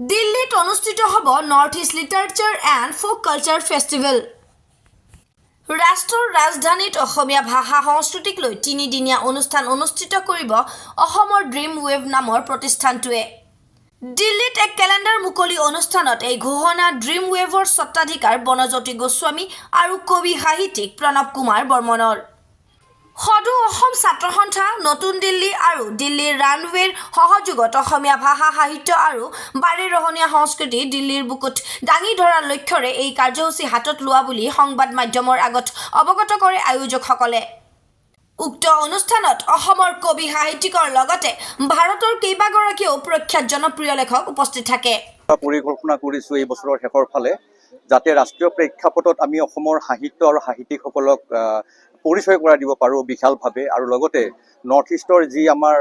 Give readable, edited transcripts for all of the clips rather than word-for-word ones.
দিল্লীত অনুষ্ঠিত হ'ব north east literature and folk culture festival. ৰাষ্ট্ৰৰ ৰাজধানীত অসমীয়া ভাষা সংস্কৃতিক লৈ তিনিদিনীয়া অনুষ্ঠান অনুষ্ঠিত কৰিব অসমৰ ড্ৰিম ৱেভ নামৰ প্ৰতিষ্ঠানটোৱে। দিল্লীত এক কেলেণ্ডাৰ মুকলি অনুষ্ঠানত এই ঘোষণা ড্ৰিম ৱেভৰ স্বত্বাধিকাৰ বনজ্যোতি গোস্বামী আৰু কবি সাহিত্যিক প্ৰণৱ কুমাৰ বৰ্মনৰ। সদৌ অসম ছাত্ৰ সন্থা, নতুন দিল্লী আৰু দিল্লীৰ ৰানৱেৰ সহযোগত অসমীয়া ভাষা সাহিত্য আৰু বাৰেৰহণীয়া সংস্কৃতি দিল্লীৰ বুকুত দাঙি ধৰাৰ লক্ষ্যৰে এই কাৰ্যসূচী হাতত লোৱা বুলি সংবাদ মাধ্যমৰ আগত অৱগত কৰে আয়োজকসকলে। উক্ত অনুষ্ঠানত অসমৰ কবি সাহিত্যিকৰ লগতে ভাৰতৰ কেইবাগৰাকীও প্ৰখ্যাত জনপ্ৰিয় লেখক উপস্থিত থাকে। পৰিকল্পনা কৰিছোঁ এই বছৰৰ শেষৰ ফালে যাতে ৰাষ্ট্ৰীয় প্ৰেক্ষাপটত আমি অসমৰ সাহিত্য আৰু সাহিত্যিকসকলক পৰিচয় কৰাই দিব পাৰোঁ বিশালভাৱে, আৰু লগতে নৰ্থ ইষ্টৰ যি আমাৰ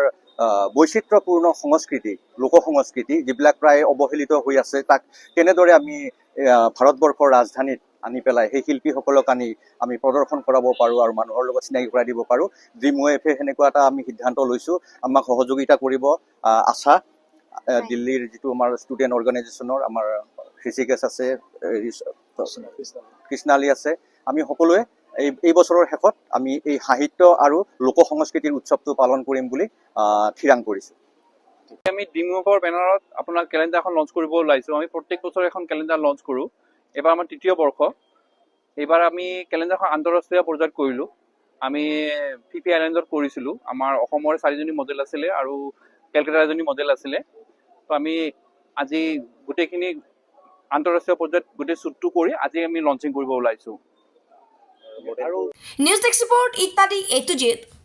বৈচিত্ৰ্যপূৰ্ণ সংস্কৃতি, লোক সংস্কৃতি যিবিলাক প্ৰায় অৱহেলিত হৈ আছে, তাক কেনেদৰে আমি ভাৰতবৰ্ষৰ ৰাজধানীত আনি পেলাই সেই শিল্পীসকলক আনি আমি প্ৰদৰ্শন কৰাব পাৰোঁ আৰু মানুহৰ লগত চিনাকি কৰাই দিব পাৰোঁ। ড্ৰিম ৱেভে সেনেকুৱা এটা আমি সিদ্ধান্ত লৈছোঁ। আমাক সহযোগিতা কৰিব আশা, দিল্লীৰ যিটো আমাৰ ষ্টুডেণ্ট অৰ্গেনাইজেশ্যনৰ আমাৰ ঋষিকেশ আছে, কৃষ্ণালী আছে, আমি সকলোৱে এই বছৰৰ শেষত আমি এই সাহিত্য আৰু লোক সংস্কৃতিৰ উৎসৱটো পালন কৰিম বুলি থিৰাং কৰিছোঁ। আমি ড্ৰিম ৱেভৰ বেনাৰত আপোনাৰ কেলেণ্ডাৰখন লঞ্চ কৰিব ওলাইছোঁ। আমি প্ৰত্যেক বছৰে এখন কেলেণ্ডাৰ লঞ্চ কৰোঁ। এইবাৰ আমাৰ তৃতীয় বৰ্ষ। এইবাৰ আমি কেলেণ্ডাৰখন আন্তঃৰাষ্ট্ৰীয় পৰ্যায়ত কৰিলোঁ। আমি ফিফি আইলেণ্ডত কৰিছিলোঁ। আমাৰ অসমৰে 4জনী মডেল আছিলে আৰু কেলকাতাৰ এজনী মডেল আছিলে। তো আমি আজি গোটেইখিনি আন্তঃৰাষ্ট্ৰীয় পৰ্যায়ত গোটেই শ্বুটটো কৰি আজি আমি লঞ্চিং কৰিব ওলাইছোঁ। নিউজ ডেস্ক ৰিপৰ্ট ইত্যাদি A to Z।